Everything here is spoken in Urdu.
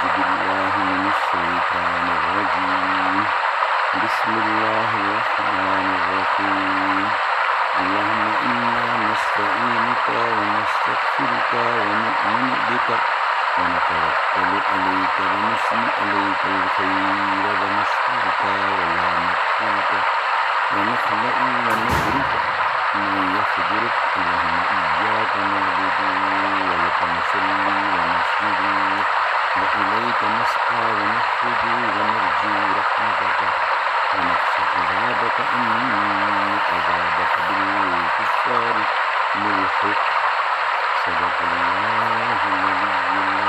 أعوذ بالله من الشيطان الرجيم. بسم الله الرحمن الرحيم. اللهم إنا نستعينك ونستغفرك ونؤمن بك ونتوكل عليك ونثني عليك الخير ونشكرك ولا نكفرك ونخلع ونترك من يفجرك. اللهم إياك نعبد ولك نصلي ونسجد وإليك نسعى ونحفظ ونرجو رحمتك ونخشى عذابك إن عذابك بالكفار ملحق. صدق الله العلي